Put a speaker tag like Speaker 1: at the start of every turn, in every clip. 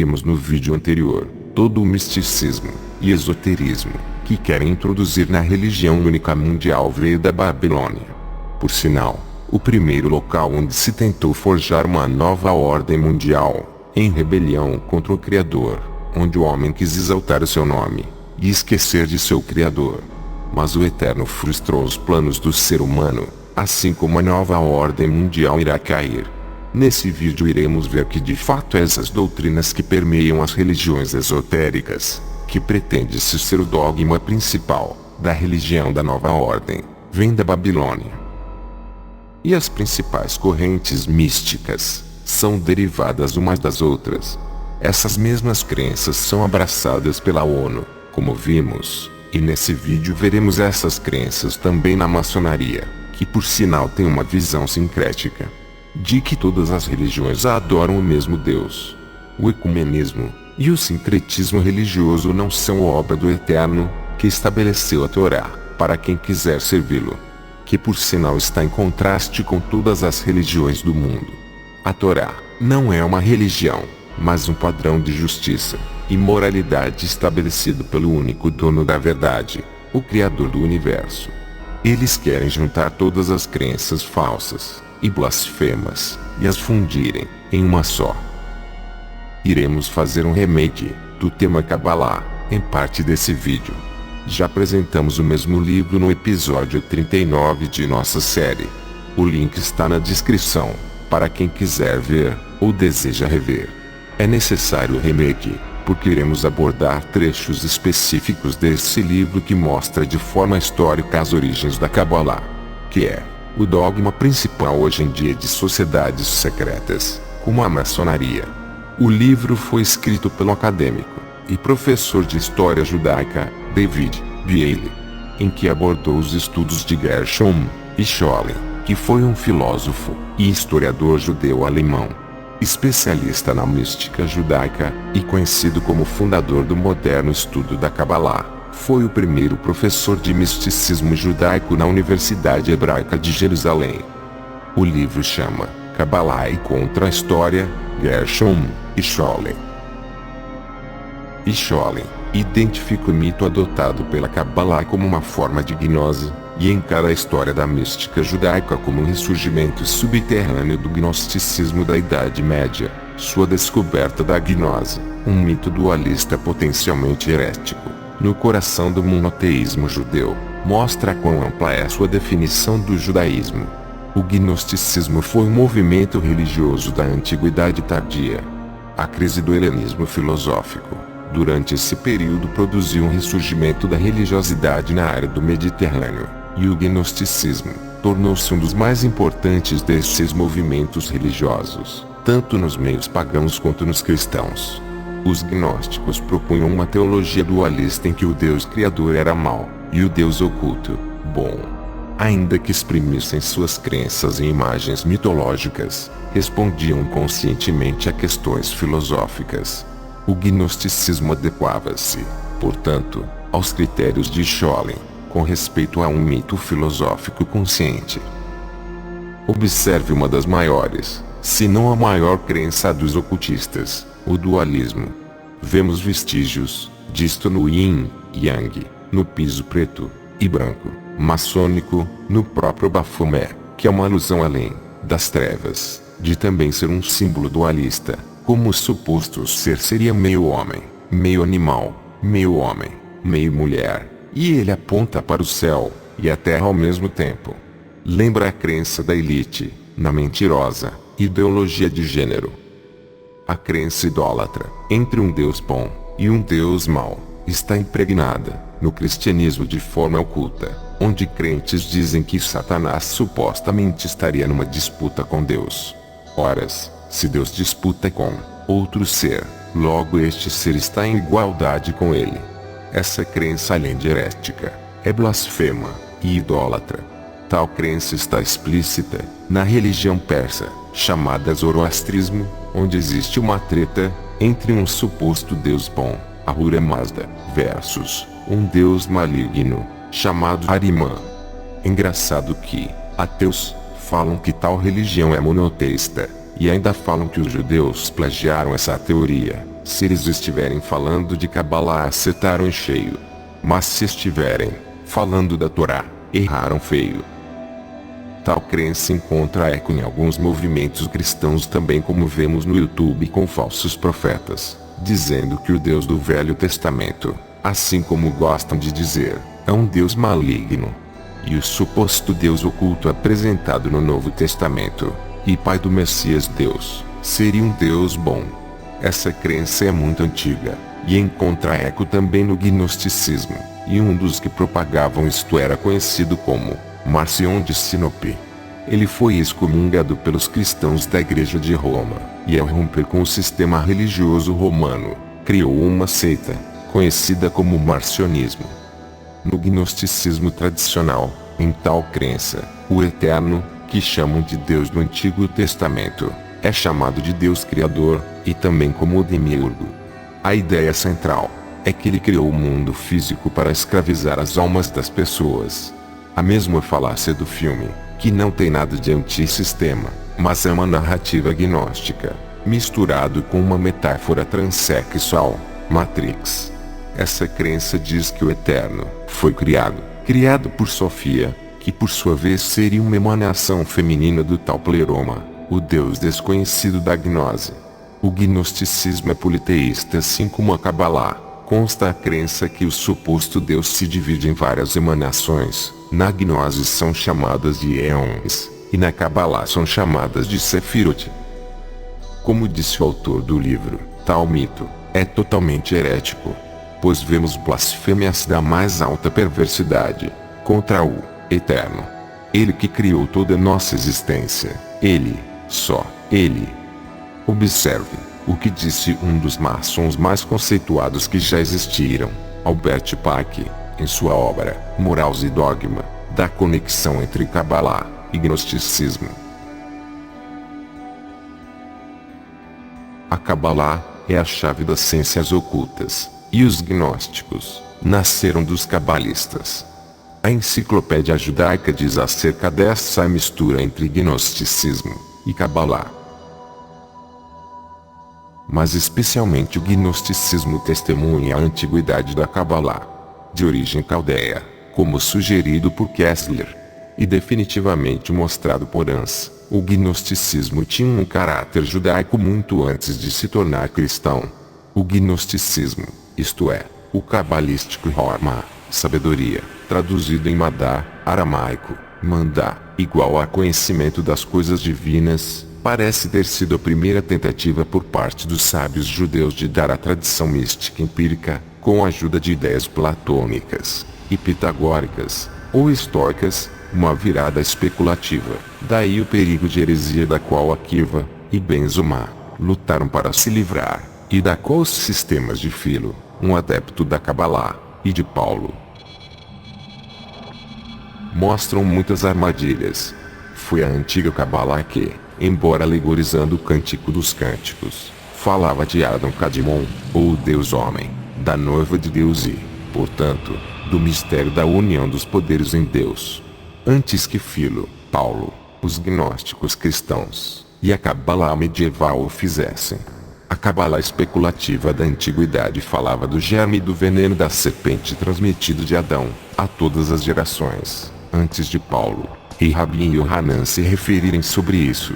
Speaker 1: vimos no vídeo anterior, todo o misticismo e esoterismo que querem introduzir na religião única mundial veio da Babilônia. Por sinal, o primeiro local onde se tentou forjar uma nova ordem mundial, em rebelião contra o Criador, onde o homem quis exaltar o seu nome e esquecer de seu Criador. Mas o Eterno frustrou os planos do ser humano, assim como a nova ordem mundial irá cair. Nesse vídeo iremos ver que de fato essas doutrinas que permeiam as religiões esotéricas, que pretende-se ser o dogma principal da religião da nova ordem, vem da Babilônia. E as principais correntes místicas são derivadas umas das outras. Essas mesmas crenças são abraçadas pela ONU, como vimos, e nesse vídeo veremos essas crenças também na maçonaria, que por sinal tem uma visão sincrética de que todas as religiões adoram o mesmo Deus. O ecumenismo e o sincretismo religioso não são obra do Eterno, que estabeleceu a Torá para quem quiser servi-lo, que por sinal está em contraste com todas as religiões do mundo. A Torá não é uma religião, mas um padrão de justiça e moralidade estabelecido pelo único dono da verdade, o Criador do universo. Eles querem juntar todas as crenças falsas e blasfemas e as fundirem em uma só. Iremos fazer um remake do tema Kabbalah em parte desse vídeo. Já apresentamos o mesmo livro no episódio 39 de nossa série. O link está na descrição, para quem quiser ver ou deseja rever. É necessário o remake, porque iremos abordar trechos específicos desse livro que mostra de forma histórica as origens da Kabbalah, que é o dogma principal hoje em dia de sociedades secretas, como a maçonaria. O livro foi escrito pelo acadêmico e professor de história judaica, David Biale, em que abordou os estudos de Gershom e Scholem, que foi um filósofo e historiador judeu-alemão, especialista na mística judaica e conhecido como fundador do moderno estudo da Kabbalah. Foi o primeiro professor de misticismo judaico na Universidade Hebraica de Jerusalém. O livro chama Kabbalah e Contra a História, Gershom e Scholem. E Scholem identifica o mito adotado pela Kabbalah como uma forma de gnose, e encara a história da mística judaica como um ressurgimento subterrâneo do gnosticismo da Idade Média, sua descoberta da gnose, um mito dualista potencialmente herético, no coração do monoteísmo judeu, mostra quão ampla é sua definição do judaísmo. O gnosticismo foi um movimento religioso da antiguidade tardia. A crise do helenismo filosófico, durante esse período, produziu um ressurgimento da religiosidade na área do Mediterrâneo, e o gnosticismo tornou-se um dos mais importantes desses movimentos religiosos, tanto nos meios pagãos quanto nos cristãos. Os gnósticos propunham uma teologia dualista em que o Deus criador era mau, e o Deus oculto, bom. Ainda que exprimissem suas crenças em imagens mitológicas, respondiam conscientemente a questões filosóficas. O gnosticismo adequava-se, portanto, aos critérios de Scholem, com respeito a um mito filosófico consciente. Observe uma das maiores, se não a maior crença dos ocultistas, o dualismo. Vemos vestígios disto no Yin e Yang, no piso preto e branco, maçônico, no próprio Baphomet, que é uma alusão além das trevas, de também ser um símbolo dualista, como o suposto ser seria meio homem, meio animal, meio homem, meio mulher, e ele aponta para o céu e a terra ao mesmo tempo. Lembra a crença da elite na mentirosa ideologia de gênero. A crença idólatra entre um Deus bom e um Deus mau está impregnada no cristianismo de forma oculta, onde crentes dizem que Satanás supostamente estaria numa disputa com Deus. Ora, se Deus disputa com outro ser, logo este ser está em igualdade com ele. Essa crença, além de herética, é blasfema e idólatra. Tal crença está explícita na religião persa, chamada Zoroastrismo, onde existe uma treta entre um suposto Deus bom, Ahura Mazda, versus um Deus maligno, chamado Ahriman. Engraçado que ateus falam que tal religião é monoteísta, e ainda falam que os judeus plagiaram essa teoria. Se eles estiverem falando de Cabalá, acertaram em cheio. Mas se estiverem falando da Torá, erraram feio. Tal crença encontra eco em alguns movimentos cristãos também, como vemos no YouTube com falsos profetas, dizendo que o Deus do Velho Testamento, assim como gostam de dizer, é um Deus maligno. E o suposto Deus oculto apresentado no Novo Testamento, e Pai do Messias Deus, seria um Deus bom. Essa crença é muito antiga, e encontra eco também no gnosticismo, e um dos que propagavam isto era conhecido como Marcion de Sinope. Ele foi excomungado pelos cristãos da Igreja de Roma, e ao romper com o sistema religioso romano, criou uma seita, conhecida como marcionismo. No gnosticismo tradicional, em tal crença, o Eterno, que chamam de Deus no Antigo Testamento, é chamado de Deus Criador, e também como o Demiurgo. A ideia central é que ele criou o mundo físico para escravizar as almas das pessoas. A mesma falácia do filme, que não tem nada de antissistema, mas é uma narrativa gnóstica, misturado com uma metáfora transexual, Matrix. Essa crença diz que o Eterno foi criado por Sofia, que por sua vez seria uma emanação feminina do tal Pleroma, o Deus desconhecido da gnose. O gnosticismo é politeísta, assim como a Cabalá. Consta a crença que o suposto Deus se divide em várias emanações. Na gnose são chamadas de éons, e na Cabalá são chamadas de Sefirot. Como disse o autor do livro, tal mito é totalmente herético, pois vemos blasfêmias da mais alta perversidade contra o Eterno. Ele que criou toda a nossa existência, ele, só ele. Observe o que disse um dos maçons mais conceituados que já existiram, Albert Pike, em sua obra Morals e Dogma, da conexão entre Cabalá e gnosticismo. A Cabalá é a chave das ciências ocultas, e os gnósticos nasceram dos cabalistas. A enciclopédia judaica diz acerca dessa mistura entre gnosticismo e Cabalá. Mas especialmente o gnosticismo testemunha a antiguidade da Cabalá, de origem caldeia, como sugerido por Kessler, e definitivamente mostrado por Ans. O gnosticismo tinha um caráter judaico muito antes de se tornar cristão. O gnosticismo, isto é, o cabalístico Horma, sabedoria, traduzido em Madá, aramaico, mandá, igual a conhecimento das coisas divinas, parece ter sido a primeira tentativa por parte dos sábios judeus de dar à tradição mística empírica, com a ajuda de ideias platônicas, e pitagóricas, ou estoicas, uma virada especulativa. Daí o perigo de heresia da qual Akiva e Ben-Zoma lutaram para se livrar, e da qual os sistemas de Filo, um adepto da Cabalá, e de Paulo, mostram muitas armadilhas. Foi a antiga Cabalá que, embora alegorizando o Cântico dos Cânticos, falava de Adão Kadmon, ou o Deus Homem, da noiva de Deus e, portanto, do mistério da união dos poderes em Deus. Antes que Filo, Paulo, os gnósticos cristãos e a Cabalá medieval o fizessem. A Cabalá especulativa da antiguidade falava do germe e do veneno da serpente transmitido de Adão a todas as gerações, antes de Paulo e Rabi e Yohanan se referirem sobre isso.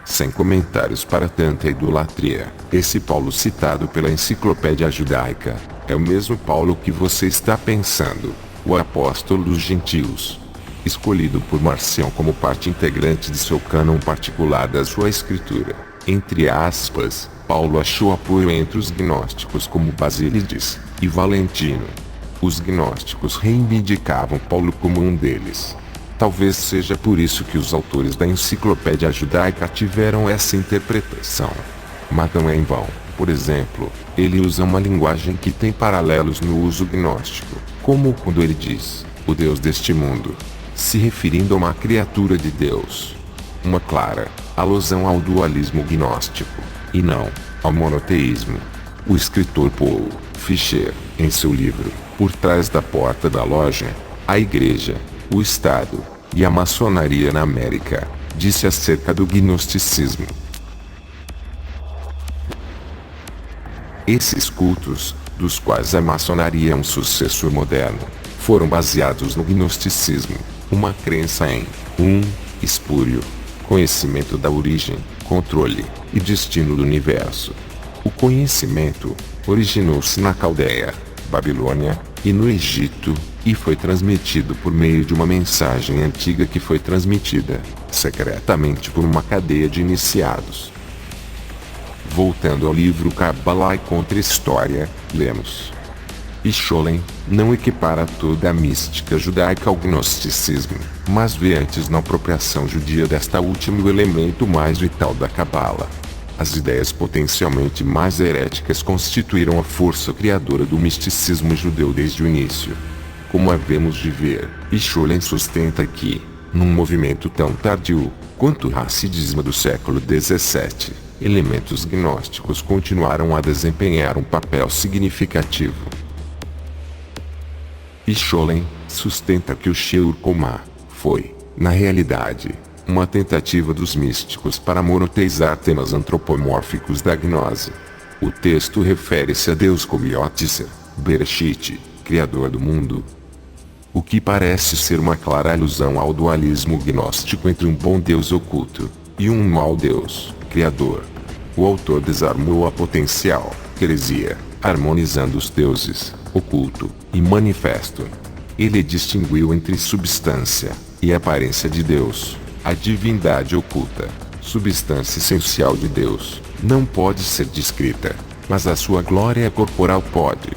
Speaker 1: Sem comentários para tanta idolatria, esse Paulo citado pela enciclopédia judaica é o mesmo Paulo que você está pensando, o apóstolo dos gentios, escolhido por Marcion como parte integrante de seu cânon particular da sua escritura. Entre aspas, Paulo achou apoio entre os gnósticos como Basílides e Valentino. Os gnósticos reivindicavam Paulo como um deles. Talvez seja por isso que os autores da enciclopédia judaica tiveram essa interpretação. Mas não é em vão. Por exemplo, ele usa uma linguagem que tem paralelos no uso gnóstico, como quando ele diz, o Deus deste mundo, se referindo a uma criatura de Deus. Uma clara alusão ao dualismo gnóstico, e não ao monoteísmo. O escritor Paul Fischer, em seu livro Por Trás da Porta da Loja, a Igreja, o Estado e a Maçonaria na América, disse acerca do gnosticismo: Esses cultos, dos quais a maçonaria é um sucessor moderno, foram baseados no gnosticismo, uma crença em espúrio conhecimento da origem, controle e destino do universo. O conhecimento originou-se na Caldeia, Babilônia, e no Egito, e foi transmitido por meio de uma mensagem antiga que foi transmitida, secretamente por uma cadeia de iniciados. Voltando ao livro Kabbalah e Contra-História, lemos: E Scholem não equipara toda a mística judaica ao gnosticismo, mas vê antes na apropriação judia desta última o elemento mais vital da Cabala. As ideias potencialmente mais heréticas constituíram a força criadora do misticismo judeu desde o início. Como havemos de ver, Scholem sustenta que, num movimento tão tardio quanto o racidismo do século XVII, elementos gnósticos continuaram a desempenhar um papel significativo. Scholem sustenta que o Shiur Komá foi, na realidade, uma tentativa dos místicos para monoteizar temas antropomórficos da gnose. O texto refere-se a Deus como Yotzer, Bereshit, criador do mundo, o que parece ser uma clara alusão ao dualismo gnóstico entre um bom Deus oculto e um mau Deus, criador. O autor desarmou a potencial heresia, harmonizando os deuses, oculto e manifesto. Ele distinguiu entre substância e aparência de Deus. A divindade oculta, substância essencial de Deus, não pode ser descrita, mas a sua glória corporal pode.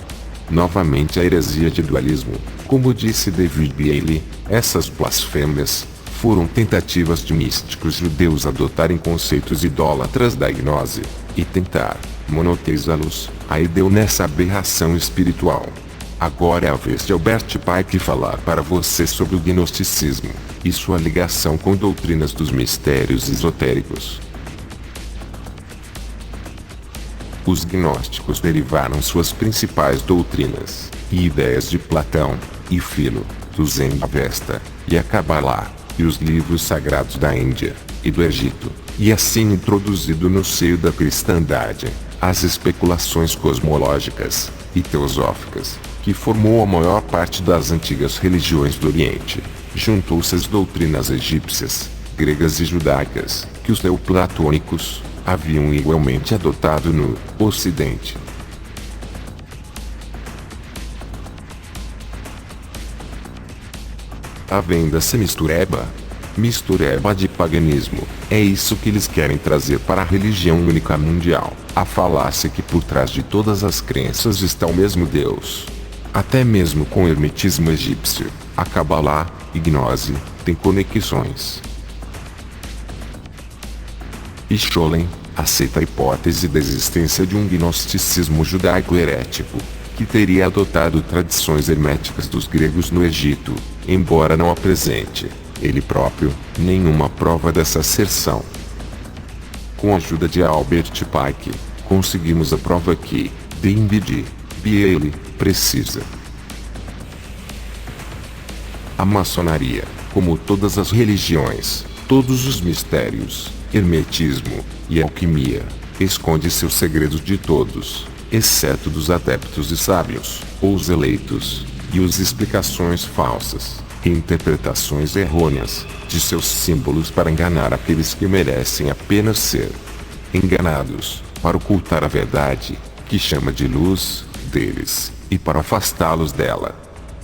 Speaker 1: Novamente a heresia de dualismo, como disse David Bailey, essas blasfêmias foram tentativas de místicos judeus adotarem conceitos idólatras da gnose e tentar monoteizá-los. Aí deu nessa aberração espiritual. Agora é a vez de Albert Pike falar para você sobre o gnosticismo e sua ligação com doutrinas dos mistérios esotéricos. Os gnósticos derivaram suas principais doutrinas e ideias de Platão e Filo, do Zend-Avesta, e a Kabbalah, e os livros sagrados da Índia e do Egito, e assim introduzido no seio da cristandade, as especulações cosmológicas e teosóficas, que formou a maior parte das antigas religiões do Oriente, juntou-se às doutrinas egípcias, gregas e judaicas, que os neoplatônicos haviam igualmente adotado no Ocidente. Havendo-se mistureba de paganismo, é isso que eles querem trazer para a religião única mundial, a falácia que por trás de todas as crenças está o mesmo Deus. Até mesmo com o hermetismo egípcio, a Kabbalah e Gnose têm conexões. Scholem aceita a hipótese da existência de um gnosticismo judaico herético, que teria adotado tradições herméticas dos gregos no Egito, embora não apresente, ele próprio, nenhuma prova dessa asserção. Com a ajuda de Albert Pike, conseguimos a prova que David Bailey precisa. A maçonaria, como todas as religiões, todos os mistérios, hermetismo e alquimia, esconde seus segredos de todos, exceto dos adeptos e sábios, ou os eleitos, e as explicações falsas, e interpretações errôneas, de seus símbolos para enganar aqueles que merecem apenas ser enganados, para ocultar a verdade, que chama de luz, deles, e para afastá-los dela.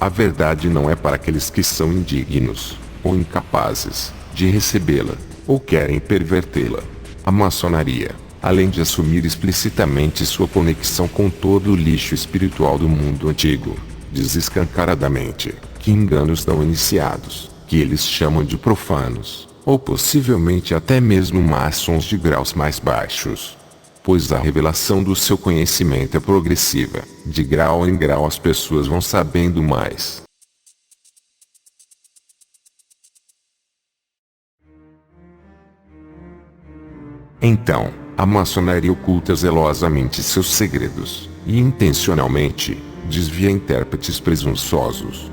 Speaker 1: A verdade não é para aqueles que são indignos, ou incapazes, de recebê-la, ou querem pervertê-la. A maçonaria, além de assumir explicitamente sua conexão com todo o lixo espiritual do mundo antigo, diz escancaradamente que enganos dão iniciados, que eles chamam de profanos, ou possivelmente até mesmo maçons de graus mais baixos. Pois a revelação do seu conhecimento é progressiva, de grau em grau as pessoas vão sabendo mais. Então, a maçonaria oculta zelosamente seus segredos, e intencionalmente, desvia intérpretes presunçosos.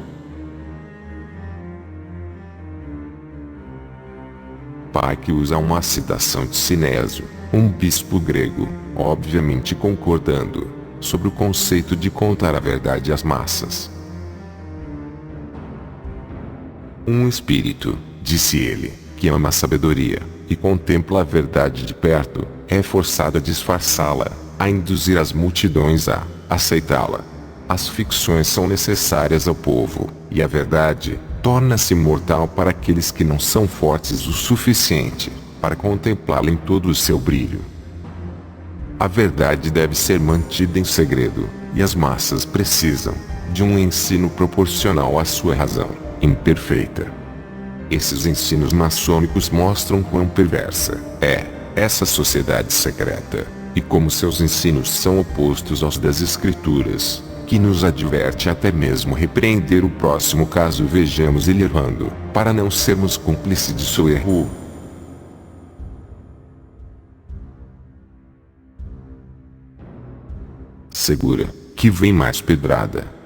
Speaker 1: Pike usa uma citação de Sinésio, um bispo grego, obviamente concordando, sobre o conceito de contar a verdade às massas. Um espírito, disse ele, que ama a sabedoria, e contempla a verdade de perto, é forçado a disfarçá-la, a induzir as multidões a aceitá-la. As ficções são necessárias ao povo, e a verdade torna-se mortal para aqueles que não são fortes o suficiente para contemplá-la em todo o seu brilho. A verdade deve ser mantida em segredo, e as massas precisam de um ensino proporcional à sua razão imperfeita. Esses ensinos maçônicos mostram quão perversa é essa sociedade secreta, e como seus ensinos são opostos aos das Escrituras, que nos adverte até mesmo repreender o próximo caso vejamos ele errando, para não sermos cúmplices de seu erro. Segura, que vem mais pedrada.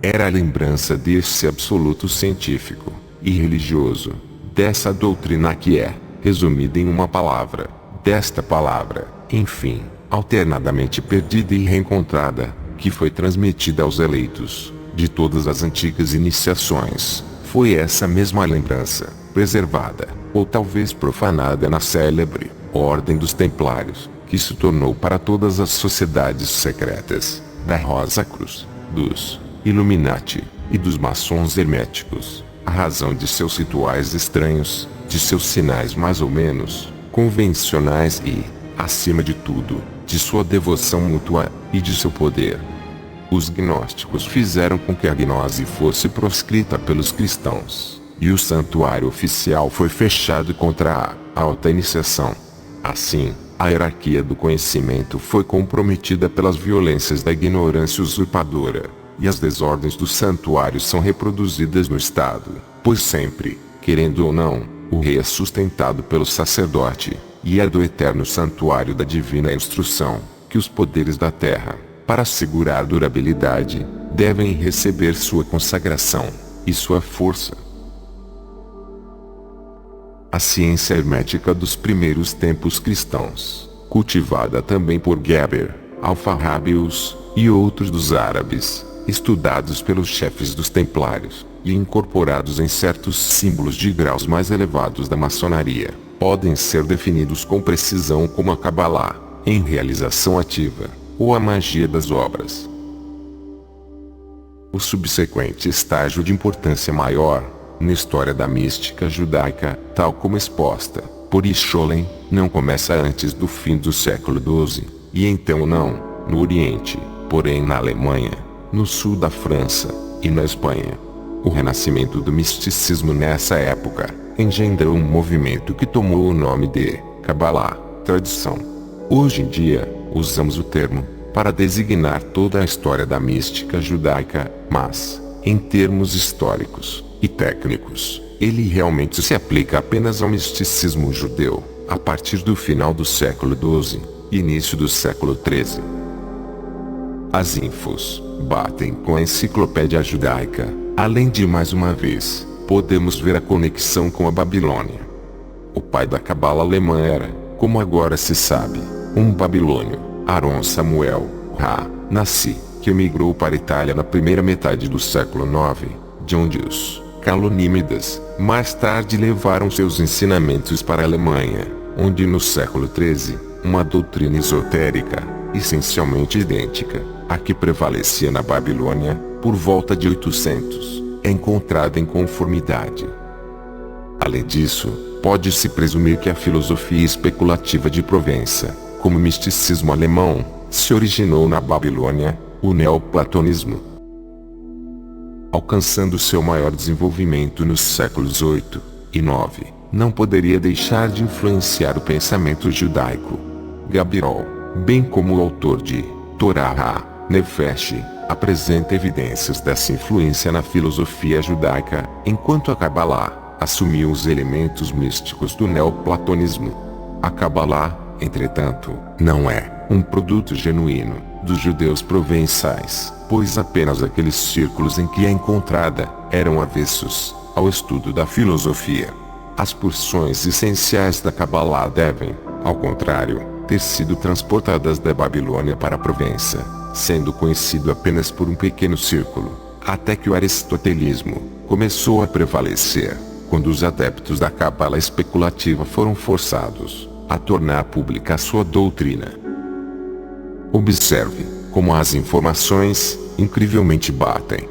Speaker 1: Era a lembrança desse absoluto científico e religioso, dessa doutrina que é resumida em uma palavra, desta palavra, enfim, alternadamente perdida e reencontrada, que foi transmitida aos eleitos de todas as antigas iniciações. Foi essa mesma lembrança, preservada, ou talvez profanada na célebre Ordem dos Templários, que se tornou para todas as sociedades secretas, da Rosa Cruz, dos Illuminati e dos maçons herméticos, a razão de seus rituais estranhos, de seus sinais mais ou menos convencionais e, acima de tudo, de sua devoção mútua e de seu poder. Os gnósticos fizeram com que a gnose fosse proscrita pelos cristãos, e o santuário oficial foi fechado contra a alta iniciação. Assim, a hierarquia do conhecimento foi comprometida pelas violências da ignorância usurpadora, e as desordens do santuário são reproduzidas no Estado, pois sempre, querendo ou não, o rei é sustentado pelo sacerdote, e é do eterno santuário da divina instrução, que os poderes da terra, para assegurar durabilidade, devem receber sua consagração e sua força. A ciência hermética dos primeiros tempos cristãos, cultivada também por Geber, Alfarrabius e outros dos árabes, estudados pelos chefes dos templários, e incorporados em certos símbolos de graus mais elevados da maçonaria, podem ser definidos com precisão como a Cabalá, em realização ativa, ou a magia das obras. O subsequente estágio de importância maior, na história da mística judaica, tal como exposta por Scholem, não começa antes do fim do século XII, e então não, no Oriente, porém na Alemanha, no sul da França, e na Espanha. O renascimento do misticismo nessa época engendrou um movimento que tomou o nome de Cabalá, tradição. Hoje em dia, usamos o termo para designar toda a história da mística judaica, mas, em termos históricos e técnicos, ele realmente se aplica apenas ao misticismo judeu, a partir do final do século XII e início do século XIII. As infos batem com a enciclopédia judaica. Além de, mais uma vez, podemos ver a conexão com a Babilônia. O pai da cabala alemã era, como agora se sabe, um babilônio, Aron Samuel Ha-Nassi, que emigrou para a Itália na primeira metade do século IX, de onde os Calonímidas mais tarde levaram seus ensinamentos para a Alemanha, onde no século XIII, uma doutrina esotérica, essencialmente idêntica à que prevalecia na Babilônia, por volta de 800, é encontrada em conformidade. Além disso, pode-se presumir que a filosofia especulativa de Provença, como o misticismo alemão, se originou na Babilônia, o neoplatonismo, alcançando seu maior desenvolvimento nos séculos 8 e 9, não poderia deixar de influenciar o pensamento judaico. Gabirol, bem como o autor de Torá Ha-Nefesh, apresenta evidências dessa influência na filosofia judaica, enquanto a Cabalá assumiu os elementos místicos do neoplatonismo. A Cabalá, entretanto, não é um produto genuíno dos judeus provençais, pois apenas aqueles círculos em que é encontrada eram avessos ao estudo da filosofia. As porções essenciais da Cabalá devem, ao contrário, ter sido transportadas da Babilônia para a Provença, sendo conhecido apenas por um pequeno círculo, até que o aristotelismo começou a prevalecer, quando os adeptos da cabala especulativa foram forçados a tornar pública a sua doutrina. Observe como as informações incrivelmente batem.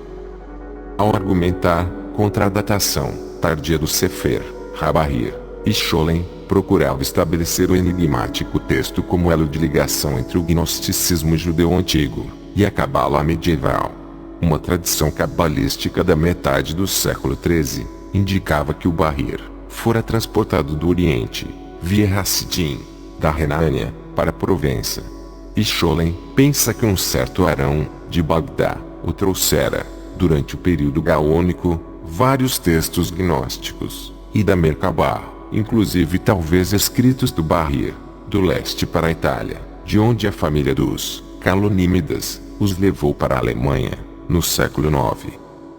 Speaker 1: Ao argumentar contra a datação tardia do Sefer HaBahir, Scholem procurava estabelecer o enigmático texto como elo de ligação entre o gnosticismo judeu antigo e a cabala medieval. Uma tradição cabalística da metade do século XIII indicava que o Bahir fora transportado do Oriente, via Hassidim, da Renânia, para a Provença. Scholem pensa que um certo Arão, de Bagdá, o trouxera, durante o período gaônico, vários textos gnósticos, e da Merkabah, inclusive talvez escritos do Bahir, do leste para a Itália, de onde a família dos Calonímidas os levou para a Alemanha, no século IX.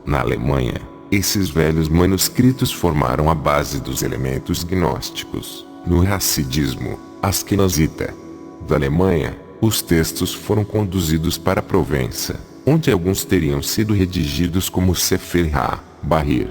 Speaker 1: Na Alemanha, esses velhos manuscritos formaram a base dos elementos gnósticos. No Hassidismo asquenazita da Alemanha, os textos foram conduzidos para a Provença, onde alguns teriam sido redigidos como Sefer HaBahir.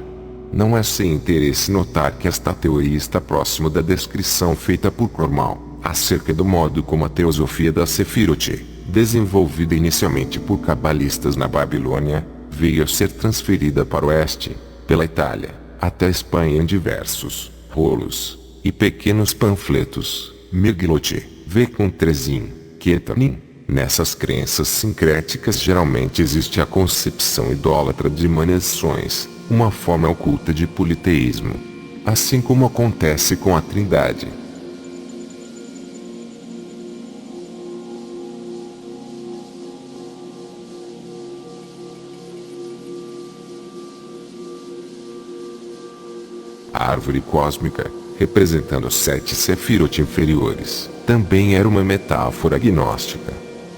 Speaker 1: Não é sem interesse notar que esta teoria está próximo da descrição feita por Cormal, acerca do modo como a teosofia da Sefirot, desenvolvida inicialmente por cabalistas na Babilônia, veio a ser transferida para o oeste, pela Itália, até a Espanha em diversos rolos e pequenos panfletos, Megilot, V com Trezin, Ketanim. Nessas crenças sincréticas geralmente existe a concepção idólatra de emanações, uma forma oculta de politeísmo. Assim como acontece com a Trindade. A árvore cósmica, representando os 7 Sefirot inferiores, também era uma metáfora gnóstica.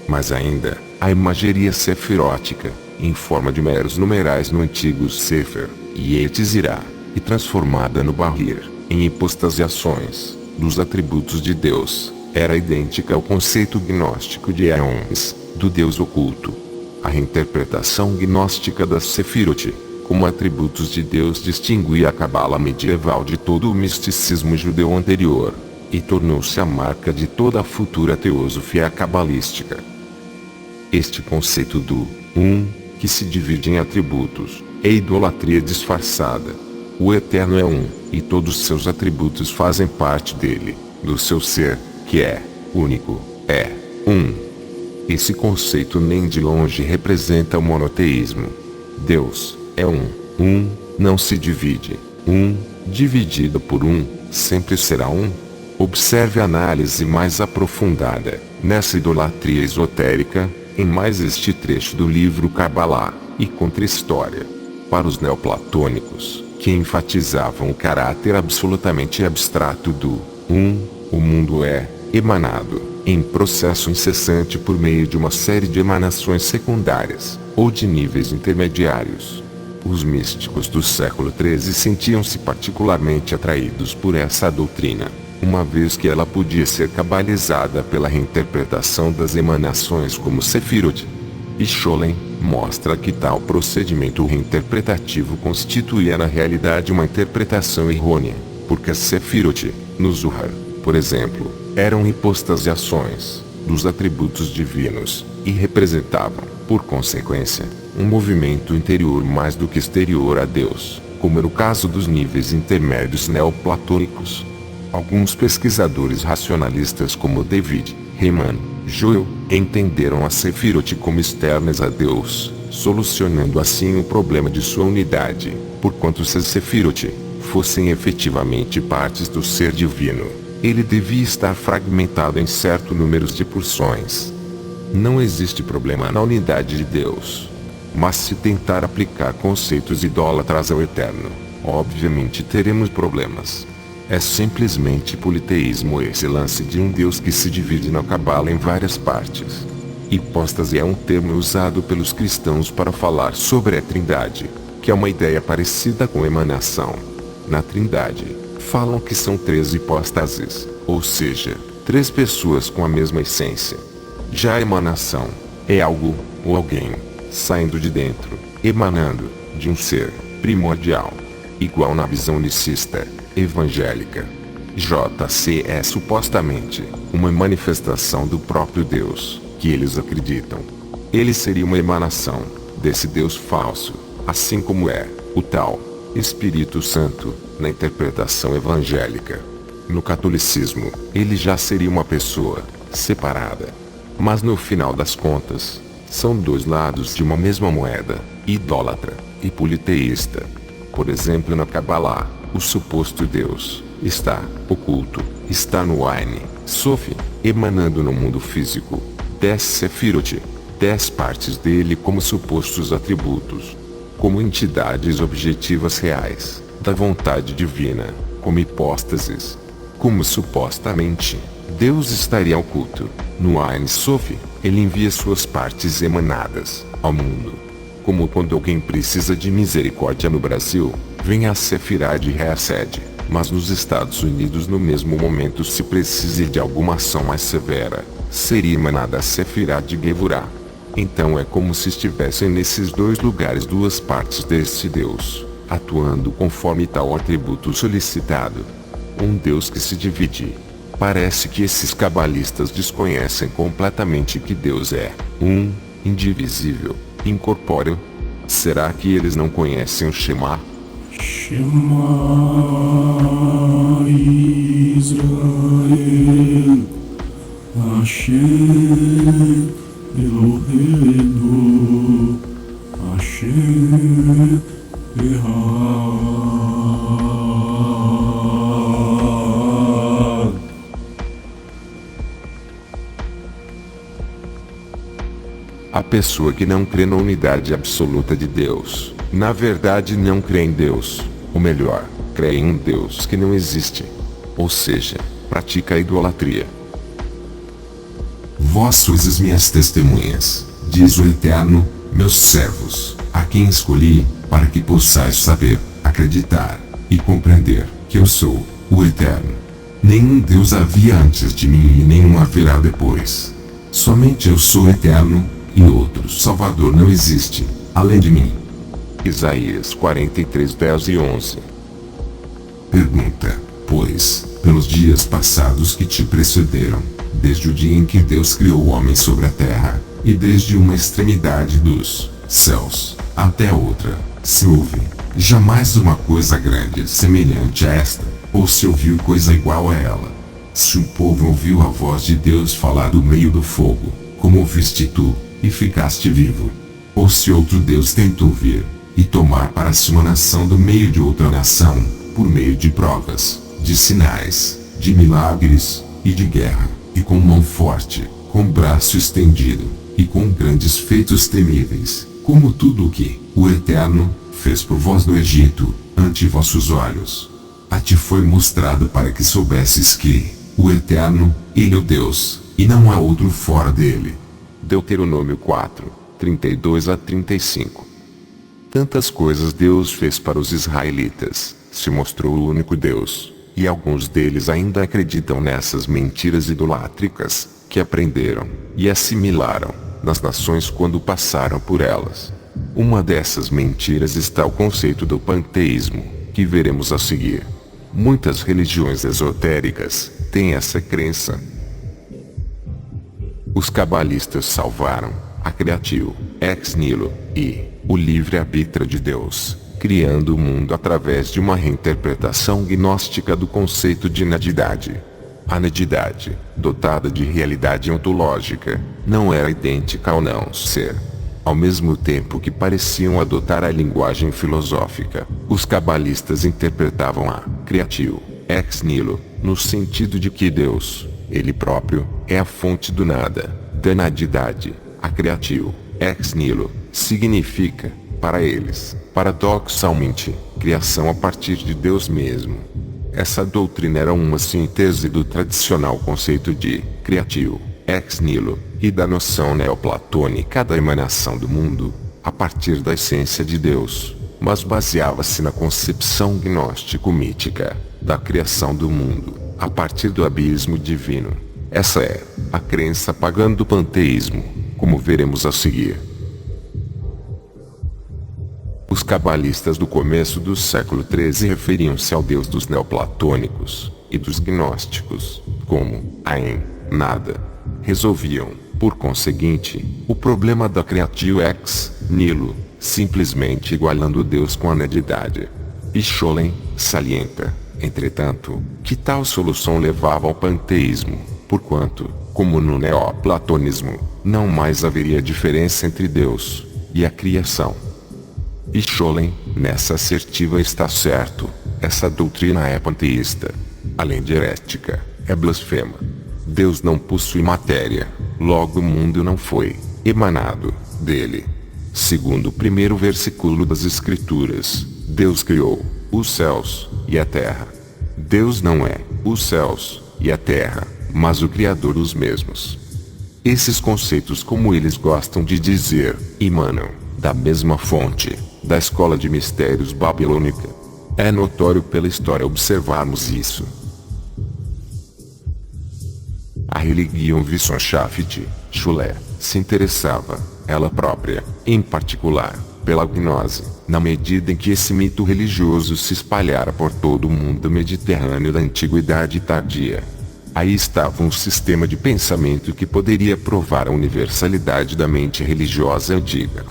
Speaker 1: Mas ainda, a imageria sefirótica, em forma de meros numerais no antigo Sefer, Yetzirah, e transformada no Bahir, em hipostasiações dos atributos de Deus, era idêntica ao conceito gnóstico de Éons, do Deus oculto. A reinterpretação gnóstica das Sefirot, como atributos de Deus, distinguia a cabala medieval de todo o misticismo judeu anterior, e tornou-se a marca de toda a futura teosofia cabalística. Este conceito do que se divide em atributos, é idolatria disfarçada. O Eterno é e todos seus atributos fazem parte dele, do seu ser, que é único, é Esse conceito nem de longe representa o monoteísmo. Deus é não se divide. Dividido por sempre será Observe a análise mais aprofundada, nessa idolatria esotérica, em mais este trecho do livro Kabbalah, e Contra-História. Para os neoplatônicos, que enfatizavam o caráter absolutamente abstrato do o mundo é emanado, em processo incessante por meio de uma série de emanações secundárias, ou de níveis intermediários. Os místicos do século XIII sentiam-se particularmente atraídos por essa doutrina, uma vez que ela podia ser cabalizada pela reinterpretação das emanações como Sefirot. Scholem mostra que tal procedimento reinterpretativo constituía na realidade uma interpretação errônea, porque as Sefirot, no Zohar, por exemplo, eram hipostasiações dos atributos divinos, e representavam, por consequência, um movimento interior mais do que exterior a Deus, como era o caso dos níveis intermédios neoplatônicos. Alguns pesquisadores racionalistas como David Heyman, Joel, entenderam as Sefirot como externas a Deus, solucionando assim o problema de sua unidade, porquanto se as Sefirot fossem efetivamente partes do ser divino, ele devia estar fragmentado em certo número de porções. Não existe problema na unidade de Deus. Mas se tentar aplicar conceitos idólatras ao Eterno, obviamente teremos problemas. É simplesmente politeísmo esse lance de um Deus que se divide na cabala em várias partes. Hipóstase é um termo usado pelos cristãos para falar sobre a Trindade, que é uma ideia parecida com emanação. Na Trindade, falam que são 3 hipóstases, ou seja, três pessoas com a mesma essência. Já a emanação é algo, ou alguém, saindo de dentro, emanando, de um ser, primordial. Igual na visão unicista, evangélica. JC é supostamente, uma manifestação do próprio Deus, que eles acreditam. Ele seria uma emanação, desse Deus falso, assim como é, o tal, Espírito Santo, na interpretação evangélica. No catolicismo, ele já seria uma pessoa, separada. Mas no final das contas, são dois lados de uma mesma moeda, idólatra e politeísta. Por exemplo, na Kabbalah, o suposto Deus está oculto, está no Ein Sof, emanando no mundo físico, 10 Sefirot, 10 partes dele como supostos atributos, como entidades objetivas reais, da vontade divina, como hipóstases. Como supostamente, Deus estaria oculto, no Ein Sof, ele envia suas partes emanadas, ao mundo. Como quando alguém precisa de misericórdia no Brasil, vem a Sefirá de Hesed, mas nos Estados Unidos no mesmo momento se precise de alguma ação mais severa, seria emanada a Sefirá de Gevurá. Então é como se estivessem nesses dois lugares duas partes desse Deus, atuando conforme tal atributo solicitado. Um Deus que se divide. Parece que esses cabalistas desconhecem completamente que Deus é um, indivisível, incorpóreo. Será que eles não conhecem o Shema?
Speaker 2: Shema Israel, Hashem Eloheinu, Hashem Echad.
Speaker 1: A pessoa que não crê na unidade absoluta de Deus, na verdade não crê em Deus, ou melhor, crê em um Deus que não existe. Ou seja, pratica a idolatria.
Speaker 3: Vós sois as minhas testemunhas, diz o Eterno, meus servos, a quem escolhi, para que possais saber, acreditar e compreender que eu sou o Eterno. Nenhum Deus havia antes de mim e nenhum haverá depois. Somente eu sou Eterno, e outro Salvador não existe, além de mim.
Speaker 1: Isaías 43, 10 e 11.
Speaker 3: Pergunta, pois, pelos dias passados que te precederam, desde o dia em que Deus criou o homem sobre a terra, e desde uma extremidade dos céus até outra, se houve jamais uma coisa grande semelhante a esta, ou se ouviu coisa igual a ela. Se o povo ouviu a voz de Deus falar do meio do fogo, como ouviste tu, e ficaste vivo. Ou se outro Deus tentou vir, e tomar para si uma nação do meio de outra nação, por meio de provas, de sinais, de milagres, e de guerra, e com mão forte, com braço estendido, e com grandes feitos temíveis, como tudo o que o Eterno fez por vós no Egito, ante vossos olhos. A ti foi mostrado para que soubesses que o Eterno, Ele é o Deus, e não há outro fora dele.
Speaker 1: Deuteronômio 4, 32 a 35. Tantas coisas Deus fez para os israelitas, se mostrou o único Deus, e alguns deles ainda acreditam nessas mentiras idolátricas, que aprenderam e assimilaram nas nações quando passaram por elas. Uma dessas mentiras está o conceito do panteísmo, que veremos a seguir. Muitas religiões esotéricas têm essa crença. Os cabalistas salvaram a criativo, ex nihilo, e o livre-arbítrio de Deus, criando o mundo através de uma reinterpretação gnóstica do conceito de nadidade. A nadidade, dotada de realidade ontológica, não era idêntica ao não ser. Ao mesmo tempo que pareciam adotar a linguagem filosófica, os cabalistas interpretavam a criativo, ex nihilo, no sentido de que Deus, Ele próprio, é a fonte do nada, da nadidade. A criativo, ex nihilo, significa, para eles, paradoxalmente, criação a partir de Deus mesmo. Essa doutrina era uma síntese do tradicional conceito de criativo, ex nihilo, e da noção neoplatônica da emanação do mundo, a partir da essência de Deus, mas baseava-se na concepção gnóstico-mítica da criação do mundo, a partir do abismo divino. Essa é a crença pagã do panteísmo, como veremos a seguir. Os cabalistas do começo do século XIII referiam-se ao Deus dos neoplatônicos e dos gnósticos como Ain, nada. Resolviam, por conseguinte, o problema da creatio ex nihilo, simplesmente igualando Deus com a nulidade. E Scholem salienta, entretanto, que tal solução levava ao panteísmo, porquanto, como no neoplatonismo, não mais haveria diferença entre Deus e a criação. E Scholem, nessa assertiva está certo, essa doutrina é panteísta. Além de herética, é blasfema. Deus não possui matéria, logo o mundo não foi emanado dele. Segundo o primeiro versículo das Escrituras, Deus criou os céus e a terra. Deus não é os céus e a terra, mas o Criador dos mesmos. Esses conceitos, como eles gostam de dizer, emanam da mesma fonte, da escola de mistérios babilônica. É notório pela história observarmos isso. A religião Wissenschaft, Schule, se interessava, ela própria, em particular, pela gnose, na medida em que esse mito religioso se espalhara por todo o mundo mediterrâneo da antiguidade tardia. Aí estava um sistema de pensamento que poderia provar a universalidade da mente religiosa antiga.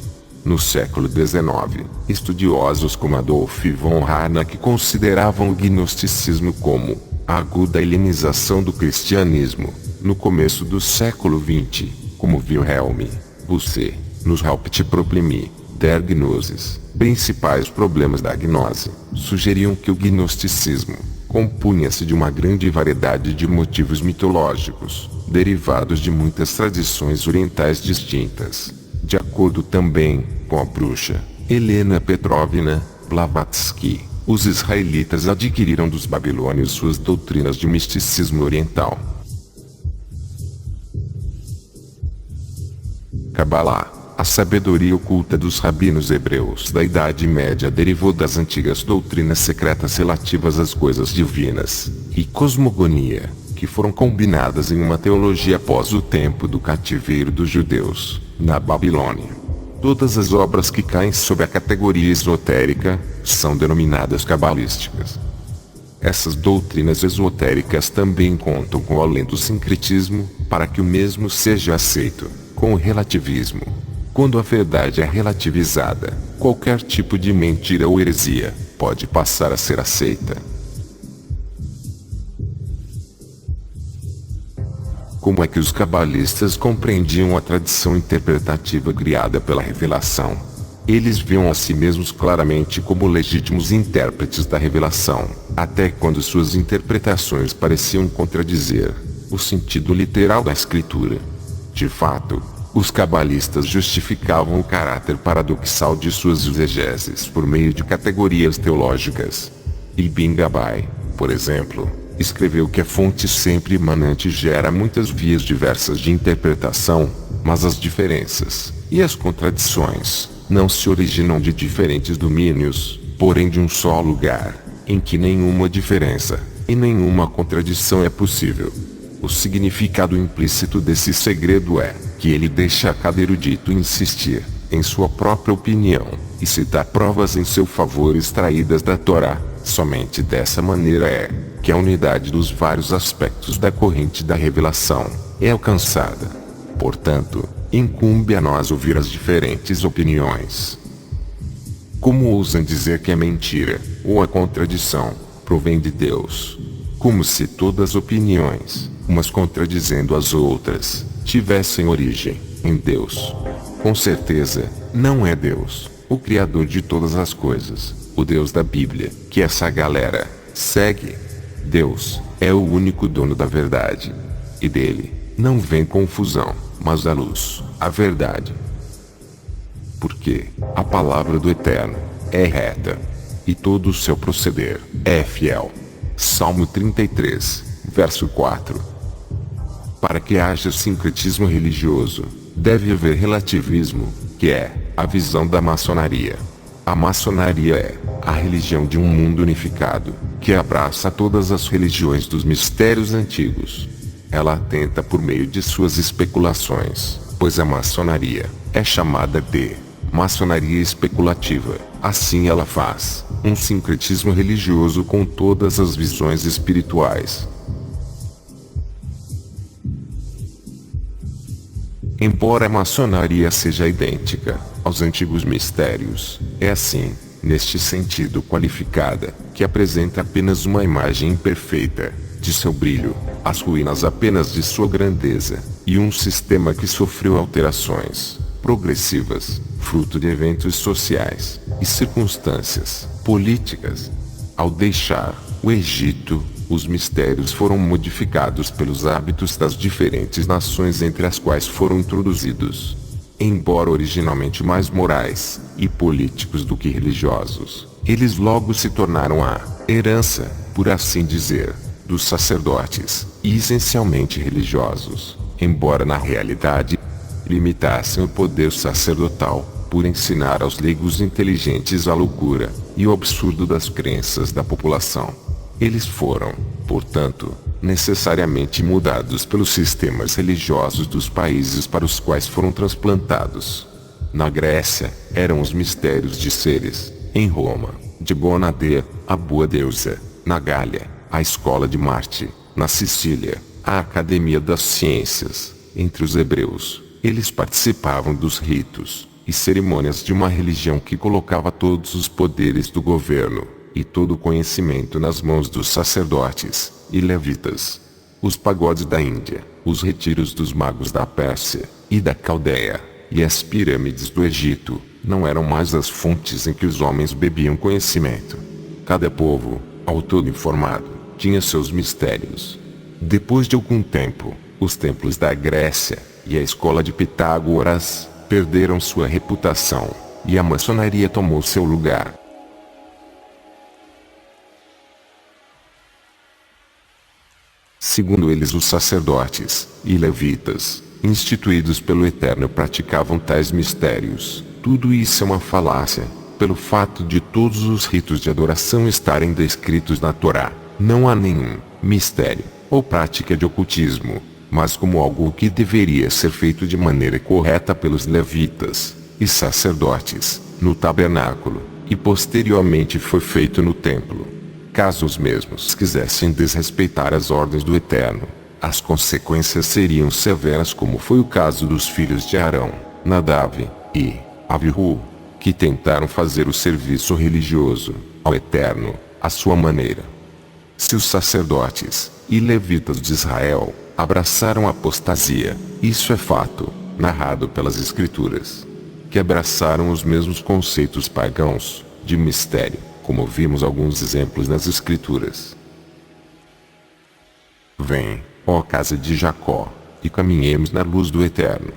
Speaker 1: No século XIX, estudiosos como Adolf von Harnack consideravam o gnosticismo como a aguda helenização do cristianismo. No começo do século XX, como Wilhelm Busse, nos Hauptprobleme der Gnosis, principais problemas da gnose, sugeriam que o gnosticismo compunha-se de uma grande variedade de motivos mitológicos, derivados de muitas tradições orientais distintas. De acordo também com a bruxa Helena Petrovna Blavatsky, os israelitas adquiriram dos babilônios suas doutrinas de misticismo oriental. Kabbalah, a sabedoria oculta dos rabinos hebreus da Idade Média, derivou das antigas doutrinas secretas relativas às coisas divinas e cosmogonia, que foram combinadas em uma teologia após o tempo do cativeiro dos judeus, na Babilônia. Todas as obras que caem sob a categoria esotérica são denominadas cabalísticas. Essas doutrinas esotéricas também contam com o além do sincretismo, para que o mesmo seja aceito, com o relativismo. Quando a verdade é relativizada, qualquer tipo de mentira ou heresia pode passar a ser aceita. Como é que os cabalistas compreendiam a tradição interpretativa criada pela revelação? Eles viam a si mesmos claramente como legítimos intérpretes da revelação, até quando suas interpretações pareciam contradizer o sentido literal da escritura. De fato, os cabalistas justificavam o caráter paradoxal de suas exegeses por meio de categorias teológicas. Ibn Gabbai, por exemplo, escreveu que a fonte sempre emanante gera muitas vias diversas de interpretação, mas as diferenças e as contradições não se originam de diferentes domínios, porém de um só lugar, em que nenhuma diferença e nenhuma contradição é possível. O significado implícito desse segredo é que ele deixa a cada erudito insistir em sua própria opinião e citar provas em seu favor extraídas da Torá. Somente dessa maneira é que a unidade dos vários aspectos da corrente da revelação é alcançada. Portanto, incumbe a nós ouvir as diferentes opiniões. Como ousam dizer que a mentira, ou a contradição, provém de Deus? Como se todas as opiniões, umas contradizendo as outras, tivessem origem em Deus. Com certeza, não é Deus, o Criador de todas as coisas, o Deus da Bíblia, que essa galera segue. Deus é o único dono da verdade, e dele não vem confusão, mas a luz, a verdade. Porque a palavra do Eterno é reta, e todo o seu proceder é fiel. Salmo 33, verso 4. Para que haja sincretismo religioso, deve haver relativismo, que é a visão da maçonaria. A maçonaria é a religião de um mundo unificado, que abraça todas as religiões dos mistérios antigos. Ela atenta por meio de suas especulações, pois a maçonaria é chamada de maçonaria especulativa. Assim ela faz um sincretismo religioso com todas as visões espirituais. Embora a maçonaria seja idêntica aos antigos mistérios, é assim, neste sentido qualificada, que apresenta apenas uma imagem imperfeita de seu brilho, as ruínas apenas de sua grandeza, e um sistema que sofreu alterações progressivas, fruto de eventos sociais e circunstâncias políticas. Ao deixar o Egito, os mistérios foram modificados pelos hábitos das diferentes nações entre as quais foram introduzidos. Embora originalmente mais morais e políticos do que religiosos, eles logo se tornaram a herança, por assim dizer, dos sacerdotes, e essencialmente religiosos, embora na realidade limitassem o poder sacerdotal, por ensinar aos leigos inteligentes a loucura e o absurdo das crenças da população. Eles foram, portanto, necessariamente mudados pelos sistemas religiosos dos países para os quais foram transplantados. Na Grécia, eram os mistérios de Ceres; em Roma, de Bonadea, a boa deusa; na Gália, a escola de Marte; na Sicília, a Academia das Ciências. Entre os hebreus, eles participavam dos ritos e cerimônias de uma religião que colocava todos os poderes do governo e todo o conhecimento nas mãos dos sacerdotes e levitas. Os pagodes da Índia, os retiros dos magos da Pérsia e da Caldeia, e as pirâmides do Egito, não eram mais as fontes em que os homens bebiam conhecimento. Cada povo, ao todo informado, tinha seus mistérios. Depois de algum tempo, os templos da Grécia e a escola de Pitágoras perderam sua reputação, e a maçonaria tomou seu lugar. Segundo eles, os sacerdotes e levitas, instituídos pelo Eterno, praticavam tais mistérios. Tudo isso é uma falácia, pelo fato de todos os ritos de adoração estarem descritos na Torá. Não há nenhum mistério ou prática de ocultismo, mas como algo que deveria ser feito de maneira correta pelos levitas e sacerdotes no tabernáculo, e posteriormente foi feito no templo. Caso os mesmos quisessem desrespeitar as ordens do Eterno, as consequências seriam severas, como foi o caso dos filhos de Arão, Nadav e Abiú, que tentaram fazer o serviço religioso ao Eterno à sua maneira. Se os sacerdotes e levitas de Israel abraçaram a apostasia, isso é fato, narrado pelas Escrituras, que abraçaram os mesmos conceitos pagãos de mistério, como vimos alguns exemplos nas Escrituras. Vem, ó casa de Jacó, e caminhemos na luz do Eterno.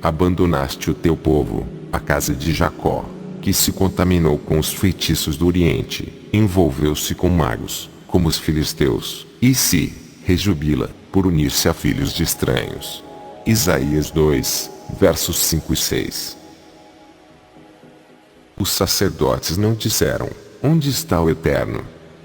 Speaker 1: Abandonaste o teu povo, a casa de Jacó, que se contaminou com os feitiços do Oriente, envolveu-se com magos, como os filisteus, e se rejubila por unir-se a filhos de estranhos. Isaías 2, versos 5 e 6. Os sacerdotes não disseram: onde está o Eterno?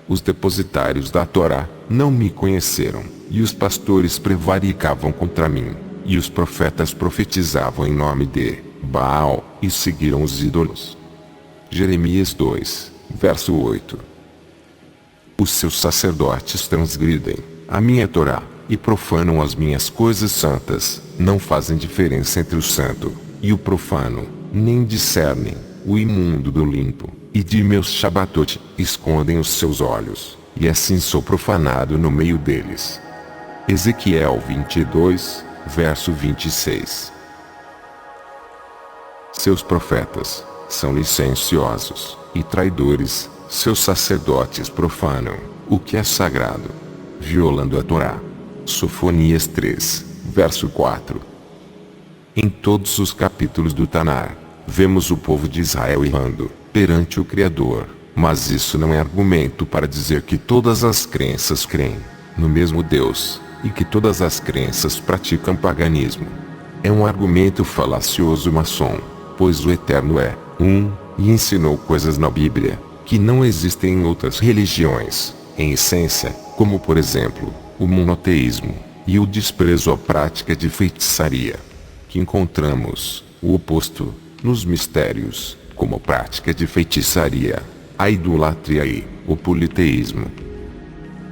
Speaker 1: Os depositários da Torá não me conheceram, e os pastores prevaricavam contra mim, e os profetas profetizavam em nome de Baal, e seguiram os ídolos. Jeremias 2, verso 8. Os seus sacerdotes transgridem a minha Torá, e profanam as minhas coisas santas, não fazem diferença entre o santo e o profano, nem discernem o imundo do limpo, e de meus Shabatot escondem os seus olhos, e assim sou profanado no meio deles. Ezequiel 22, verso 26. Seus profetas são licenciosos e traidores, seus sacerdotes profanam o que é sagrado, violando a Torá. Sofonias 3, verso 4. Em todos os capítulos do Tanar, vemos o povo de Israel errando perante o Criador, mas isso não é argumento para dizer que todas as crenças creem no mesmo Deus, e que todas as crenças praticam paganismo. É um argumento falacioso e maçom, pois o Eterno é um, e ensinou coisas na Bíblia que não existem em outras religiões, em essência, como por exemplo, o monoteísmo, e o desprezo à prática de feitiçaria, que encontramos o oposto nos mistérios, como a prática de feitiçaria, a idolatria e o politeísmo.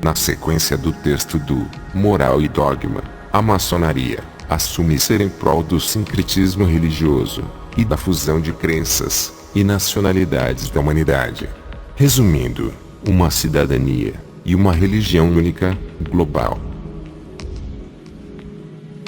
Speaker 1: Na sequência do texto do Moral e Dogma, a maçonaria assume ser em prol do sincretismo religioso e da fusão de crenças e nacionalidades da humanidade. Resumindo, uma cidadania e uma religião única, global.